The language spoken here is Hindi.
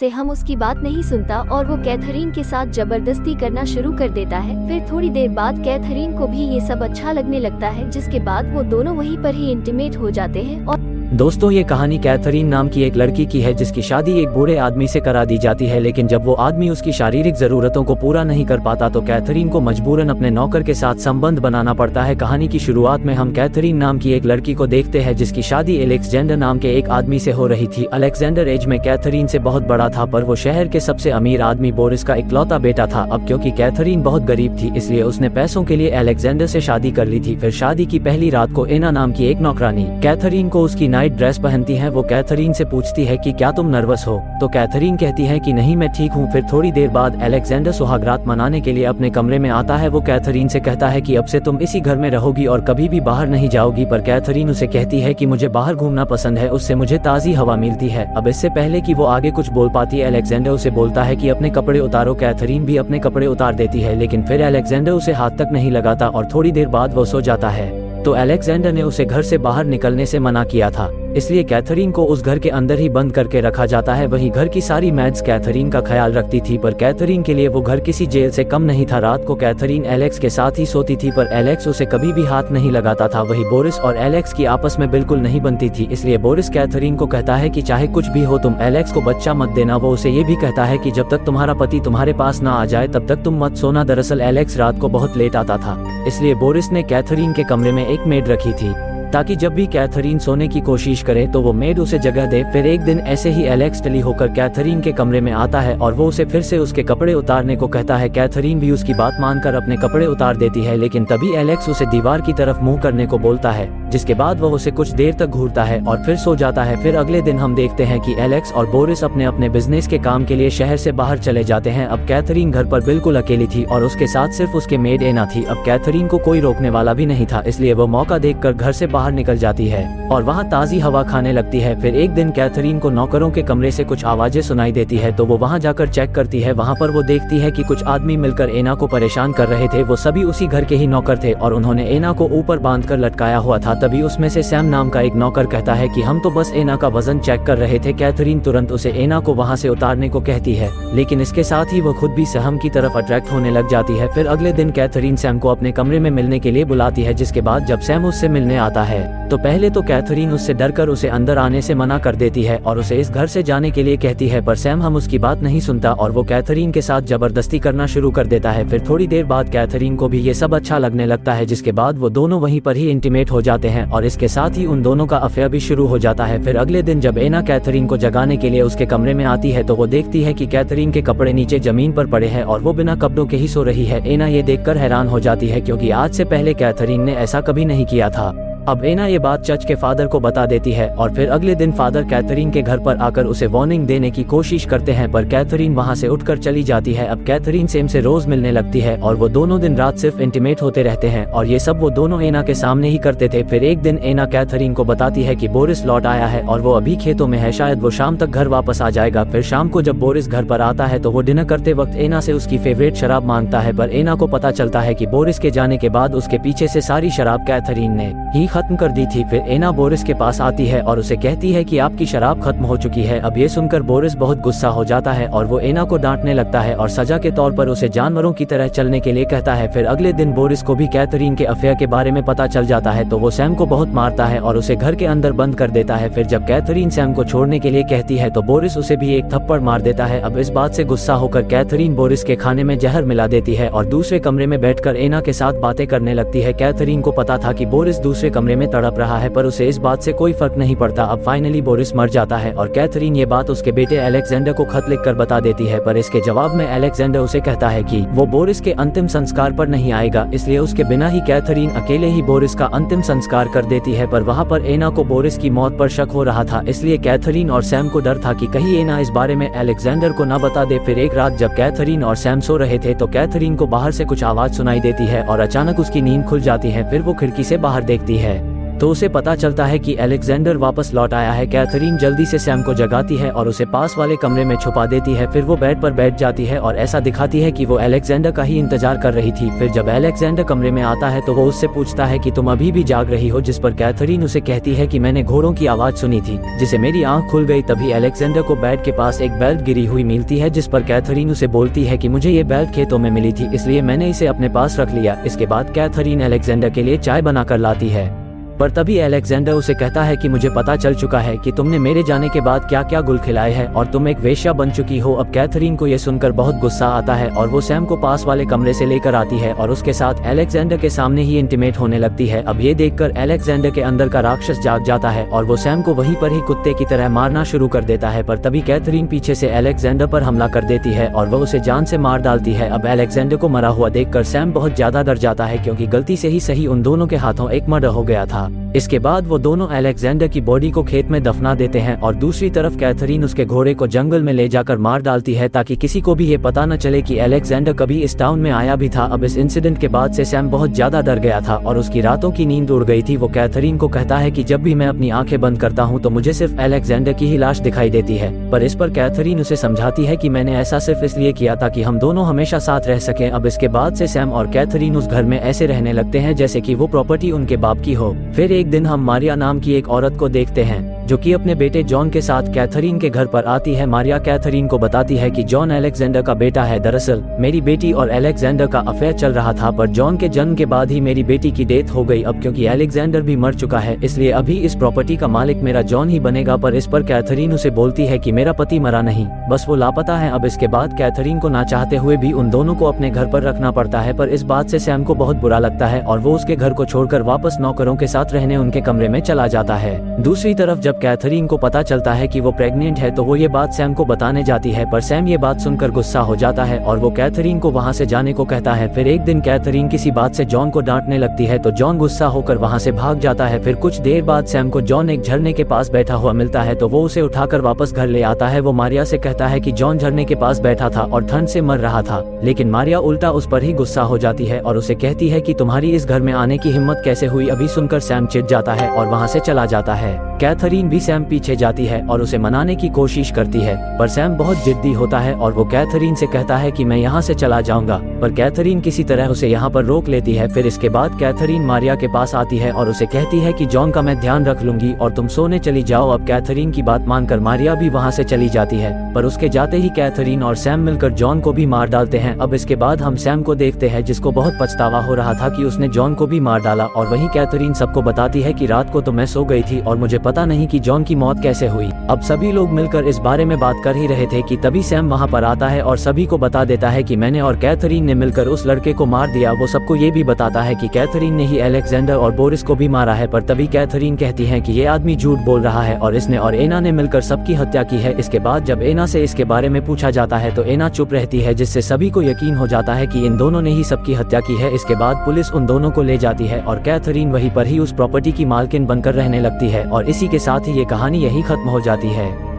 से हम उसकी बात नहीं सुनता और वो कैथरीन के साथ जबरदस्ती करना शुरू कर देता है। फिर थोड़ी देर बाद कैथरीन को भी ये सब अच्छा लगने लगता है, जिसके बाद वो दोनों वहीं पर ही इंटीमेट हो जाते हैं। और दोस्तों, ये कहानी कैथरीन नाम की एक लड़की की है जिसकी शादी एक बूढ़े आदमी से करा दी जाती है, लेकिन जब वो आदमी उसकी शारीरिक जरूरतों को पूरा नहीं कर पाता तो कैथरीन को मजबूरन अपने नौकर के साथ संबंध बनाना पड़ता है। कहानी की शुरुआत में हम कैथरीन नाम की एक लड़की को देखते हैं जिसकी शादी अलेक्जेंडर नाम के एक आदमी से हो रही थी। अलेक्जेंडर एज में कैथरीन से बहुत बड़ा था, पर वो शहर के सबसे अमीर आदमी बोरिस का इकलौता बेटा था। अब क्योंकि कैथरीन बहुत गरीब थी, इसलिए उसने पैसों के लिए अलेक्जेंडर से शादी कर ली थी। फिर शादी की पहली रात को एना नाम की एक नौकरानी कैथरीन को उसकी नाइट ड्रेस पहनती है। वो कैथरीन से पूछती है कि क्या तुम नर्वस हो, तो कैथरीन कहती है कि नहीं, मैं ठीक हूँ। फिर थोड़ी देर बाद अलेक्जेंडर सुहागरात मनाने के लिए अपने कमरे में आता है। वो कैथरीन से कहता है कि अब से तुम इसी घर में रहोगी और कभी भी बाहर नहीं जाओगी, पर कैथरीन उसे कहती है कि मुझे बाहर घूमना पसंद है, उससे मुझे ताज़ी हवा मिलती है। अब इससे पहले कि वो आगे कुछ बोल पाती है, अलेक्जेंडर उसे बोलता है कि अपने कपड़े उतारो। कैथरीन भी अपने कपड़े उतार देती है, लेकिन फिर अलेक्जेंडर उसे हाथ तक नहीं लगाता और थोड़ी देर बाद वो सो जाता है। तो अलेक्जेंडर ने उसे घर से बाहर निकलने से मना किया था, इसलिए कैथरीन को उस घर के अंदर ही बंद करके रखा जाता है। वहीं घर की सारी मैड्स कैथरीन का ख्याल रखती थी, पर कैथरीन के लिए वो घर किसी जेल से कम नहीं था। रात को कैथरीन एलेक्स के साथ ही सोती थी, पर एलेक्स उसे कभी भी हाथ नहीं लगाता था। वहीं बोरिस और एलेक्स की आपस में बिल्कुल नहीं बनती थी, इसलिए बोरिस कैथरीन को कहता है कि चाहे कुछ भी हो तुम एलेक्स को बच्चा मत देना। वो उसे ये भी कहता है कि जब तक तुम्हारा पति तुम्हारे पास ना आ जाए तब तक तुम मत सोना। दरअसल एलेक्स रात को बहुत लेट आता था, इसलिए बोरिस ने कैथरीन के कमरे में एक मेड रखी थी ताकि जब भी कैथरीन सोने की कोशिश करे तो वो मेड उसे जगह दे। फिर एक दिन ऐसे ही एलेक्स टली होकर कैथरीन के कमरे में आता है और वो उसे फिर से उसके कपड़े उतारने को कहता है। कैथरीन भी उसकी बात मानकर अपने कपड़े उतार देती है, लेकिन तभी एलेक्स उसे दीवार की तरफ मुंह करने को बोलता है, जिसके बाद वह उसे कुछ देर तक घूरता है और फिर सो जाता है। फिर अगले दिन हम देखते हैं कि एलेक्स और बोरिस अपने अपने बिजनेस के काम के लिए शहर से बाहर चले जाते हैं। अब कैथरीन घर पर बिल्कुल अकेली थी और उसके साथ सिर्फ उसके मेड एना थी। अब कैथरीन को कोई रोकने वाला भी नहीं था, इसलिए वो मौका देखकर घर से बाहर निकल जाती है और वहाँ ताज़ी हवा खाने लगती है। फिर एक दिन कैथरीन को नौकरों के कमरे से कुछ आवाजें सुनाई देती है, तो वो वहाँ जाकर चेक करती है। वहाँ पर वो देखती है कि कुछ आदमी मिलकर एना को परेशान कर रहे थे। वो सभी उसी घर के ही नौकर थे और उन्होंने एना को ऊपर बांधकर लटकाया हुआ था। तभी उसमें से सैम नाम का एक नौकर कहता है कि हम तो बस एना का वजन चेक कर रहे थे। कैथरीन तुरंत उसे एना को वहाँ से उतारने को कहती है, लेकिन इसके साथ ही वो खुद भी सैम की तरफ अट्रैक्ट होने लग जाती है। फिर अगले दिन कैथरीन सैम को अपने कमरे में मिलने के लिए बुलाती है, जिसके बाद जब सैम उससे मिलने आता है तो पहले तो कैथरीन उससे डरकर उसे अंदर आने से मना कर देती है और उसे इस घर से जाने के लिए कहती है, पर सैम हम उसकी बात नहीं सुनता और वो कैथरीन के साथ जबरदस्ती करना शुरू कर देता है। फिर थोड़ी देर बाद कैथरीन को भी ये सब अच्छा लगने लगता है, जिसके बाद वो दोनों वहीं पर ही इंटीमेट हो जाते हैं और इसके साथ ही उन दोनों का अफेयर भी शुरू हो जाता है। फिर अगले दिन जब एना कैथरीन को जगाने के लिए उसके कमरे में आती है तो वो देखती है कि कैथरीन के कपड़े नीचे जमीन पर पड़े हैं और वो बिना कपड़ों के ही सो रही है। एना ये देखकर हैरान हो जाती है, क्योंकि आज से पहले कैथरीन ने ऐसा कभी नहीं किया था। अब एना ये बात चर्च के फादर को बता देती है और फिर अगले दिन फादर कैथरीन के घर पर आकर उसे वार्निंग देने की कोशिश करते हैं, पर कैथरीन वहां से उठकर चली जाती है। अब कैथरीन सैम से रोज मिलने लगती है और वो दोनों दिन रात सिर्फ इंटीमेट होते रहते हैं और ये सब वो दोनों एना के सामने ही करते थे। फिर एक दिन एना कैथरीन को बताती है कि बोरिस लौट आया है और वो अभी खेतों में है, शायद वो शाम तक घर वापस आ जाएगा। फिर शाम को जब बोरिस घर पर आता है तो वो डिनर करते वक्त एना से उसकी फेवरेट शराब मांगता है, पर एना को पता चलता है कि बोरिस के जाने के बाद उसके पीछे से सारी शराब कैथरीन ने ही खत्म कर दी थी। फिर एना बोरिस के पास आती है और उसे कहती है कि आपकी शराब खत्म हो चुकी है। अब ये सुनकर बोरिस बहुत गुस्सा हो जाता है और वो एना को डांटने लगता है और सजा के तौर पर उसे जानवरों की तरह चलने के लिए कहता है। फिर अगले दिन बोरिस को भी कैथरीन के अफेयर के बारे में पता चल जाता है, तो वो सैम को बहुत मारता है और उसे घर के अंदर बंद कर देता है। फिर जब कैथरीन सैम को छोड़ने के लिए कहती है तो बोरिस उसे भी एक थप्पड़ मार देता है। अब इस बात से गुस्सा होकर कैथरीन बोरिस के खाने में जहर मिला देती है और दूसरे कमरे में बैठकर एना के साथ बातें करने लगती है। कैथरीन को पता था कि बोरिस दूसरे कमरे में तड़प रहा है, पर उसे इस बात से कोई फर्क नहीं पड़ता। अब फाइनली बोरिस मर जाता है और कैथरीन ये बात उसके बेटे अलेक्जेंडर को खत लिखकर बता देती है, पर इसके जवाब में अलेक्जेंडर उसे कहता है कि वो बोरिस के अंतिम संस्कार पर नहीं आएगा, इसलिए उसके बिना ही कैथरीन अकेले ही बोरिस का अंतिम संस्कार कर देती है। पर वहाँ पर एना को बोरिस की मौत पर शक हो रहा था, इसलिए कैथरीन और सैम को डर था कि कहीं एना इस बारे में अलेक्जेंडर को न बता दे। फिर एक रात जब कैथरीन और सैम सो रहे थे तो कैथरीन को बाहर से कुछ आवाज सुनाई देती है और अचानक उसकी नींद खुल जाती है। फिर वो खिड़की से बाहर देखती है तो उसे पता चलता है कि अलेक्जेंडर वापस लौट आया है। कैथरीन जल्दी से सैम को जगाती है और उसे पास वाले कमरे में छुपा देती है। फिर वो बेड पर बैठ जाती है और ऐसा दिखाती है कि वो अलेक्जेंडर का ही इंतजार कर रही थी। फिर जब अलेक्जेंडर कमरे में आता है तो वो उससे पूछता है कि तुम अभी भी जाग रही हो, जिस पर कैथरीन उसे कहती है कि मैंने घोड़ों की आवाज सुनी थी जिसे मेरी आंख खुल गई। तभी अलेक्जेंडर को बेड के पास एक बेल्ट गिरी हुई मिलती है, जिस पर कैथरीन उसे बोलती है कि मुझे ये बेल्ट खेतों में मिली थी, इसलिए मैंने इसे अपने पास रख लिया। इसके बाद कैथरीन अलेक्जेंडर के लिए चाय बनाकर लाती है, पर तभी अलेक्जेंडर उसे कहता है कि मुझे पता चल चुका है कि तुमने मेरे जाने के बाद क्या क्या गुल खिलाए हैं और तुम एक वेश्या बन चुकी हो। अब कैथरीन को यह सुनकर बहुत गुस्सा आता है और वो सैम को पास वाले कमरे से लेकर आती है और उसके साथ अलेक्जेंडर के सामने ही इंटीमेट होने लगती है। अब ये देखकर अलेक्जेंडर के अंदर का राक्षस जाग जाता है और वो सैम को वहीं पर ही कुत्ते की तरह मारना शुरू कर देता है। पर तभी कैथरीन पीछे से अलेक्जेंडर पर हमला कर देती है और वह उसे जान से मार डालती है। अब अलेक्जेंडर को मरा हुआ देखकर सैम बहुत ज्यादा डर जाता है, क्योंकि गलती से ही सही उन दोनों के हाथों एक मर्डर हो गया था। इसके बाद वो दोनों अलेक्जेंडर की बॉडी को खेत में दफना देते हैं और दूसरी तरफ कैथरीन उसके घोड़े को जंगल में ले जाकर मार डालती है, ताकि किसी को भी ये पता न चले कि अलेक्जेंडर कभी इस टाउन में आया भी था। अब इस इंसिडेंट के बाद से सैम बहुत ज्यादा डर गया था और उसकी रातों की नींद उड़ गई थी। वो कैथरीन को कहता है कि जब भी मैं अपनी आंखें बंद करता हूँ तो मुझे सिर्फ अलेक्जेंडर की ही लाश दिखाई देती है, पर इस पर कैथरीन उसे समझाती है कि मैंने ऐसा सिर्फ इसलिए किया ताकि हम दोनों हमेशा साथ रह सकें। अब इसके बाद से सैम और कैथरीन उस घर में ऐसे रहने लगते हैं जैसे कि वो प्रॉपर्टी उनके बाप की हो। फिर एक दिन हम मारिया नाम की एक औरत को देखते हैं जो कि अपने बेटे जॉन के साथ कैथरीन के घर पर आती है। मारिया कैथरीन को बताती है कि जॉन अलेक्जेंडर का बेटा है। दरअसल मेरी बेटी और अलेक्जेंडर का अफेयर चल रहा था, पर जॉन के जन्म के बाद ही मेरी बेटी की डेथ हो गई। अब क्योंकि अलेक्जेंडर भी मर चुका है, इसलिए अभी इस प्रॉपर्टी का मालिक मेरा जॉन ही बनेगा। पर इस पर कैथरीन उसे बोलती है कि मेरा पति मरा नहीं, बस वो लापता है। अब इसके बाद कैथरीन को ना चाहते हुए भी उन दोनों को अपने घर पर रखना पड़ता है, पर इस बात से सैम को बहुत बुरा लगता है और वो उसके घर को छोड़कर वापस नौकरों के साथ रहने उनके कमरे में चला जाता है। दूसरी तरफ जब कैथरीन को पता चलता है कि वो प्रेग्नेंट है तो वो ये बात सैम को बताने जाती है, पर सैम ये बात सुनकर गुस्सा हो जाता है और वो कैथरीन को वहाँ से जाने को कहता है। फिर एक दिन कैथरीन किसी बात से जॉन को डांटने लगती है तो जॉन गुस्सा होकर वहाँ से भाग जाता है। फिर कुछ देर बाद सैम को जॉन एक झरने के पास बैठा हुआ मिलता है तो वो उसे उठाकर वापस घर ले आता है। वो मारिया से कहता है कि जॉन झरने के पास बैठा था और ठंड से मर रहा था, लेकिन मारिया उल्टा उस पर ही गुस्सा हो जाती है और उसे कहती है कि तुम्हारी इस घर में आने की हिम्मत कैसे हुई। अभी सुनकर सैम चिढ़ जाता है और वहाँ से चला जाता है। कैथरीन भी सैम पीछे जाती है और उसे मनाने की कोशिश करती है, पर सैम बहुत जिद्दी होता है और वो कैथरीन से कहता है कि मैं यहाँ से चला जाऊंगा, पर कैथरीन किसी तरह उसे यहाँ पर रोक लेती है। फिर इसके बाद कैथरीन मारिया के पास आती है और उसे कहती है कि जॉन का मैं ध्यान रख लूंगी और तुम सोने चली जाओ। अब कैथरीन की बात मानकर मारिया भी वहाँ से चली जाती है, पर उसके जाते ही कैथरीन और सैम मिलकर जॉन को भी मार डालते हैं। अब इसके बाद हम सैम को देखते हैं जिसको बहुत पछतावा हो रहा था कि उसने जॉन को भी मार डाला, और वहीं कैथरीन सबको बताती है कि रात को तो मैं सो गई थी और मुझे पता नहीं कि जॉन की मौत कैसे हुई। अब सभी लोग मिलकर इस बारे में बात कर ही रहे थे कि तभी सैम वहाँ पर आता है और सभी को बता देता है कि मैंने और कैथरीन ने मिलकर उस लड़के को मार दिया। वो सबको ये भी बताता है कि कैथरीन ने ही अलेक्जेंडर और बोरिस को भी मारा है, पर तभी कैथरीन कहती है कि ये आदमी झूठ बोल रहा है और इसने और एना ने मिलकर सबकी हत्या की है। इसके बाद जब एना से इसके बारे में पूछा जाता है तो एना चुप रहती है, जिससे सभी को यकीन हो जाता है कि इन दोनों ने ही सबकी हत्या की है। इसके बाद पुलिस उन दोनों को ले जाती है और कैथरीन वहीं पर ही उस प्रॉपर्टी की मालकिन बनकर रहने लगती है और इसी के साथ ही ये कहानी यही खत्म हो जाती है।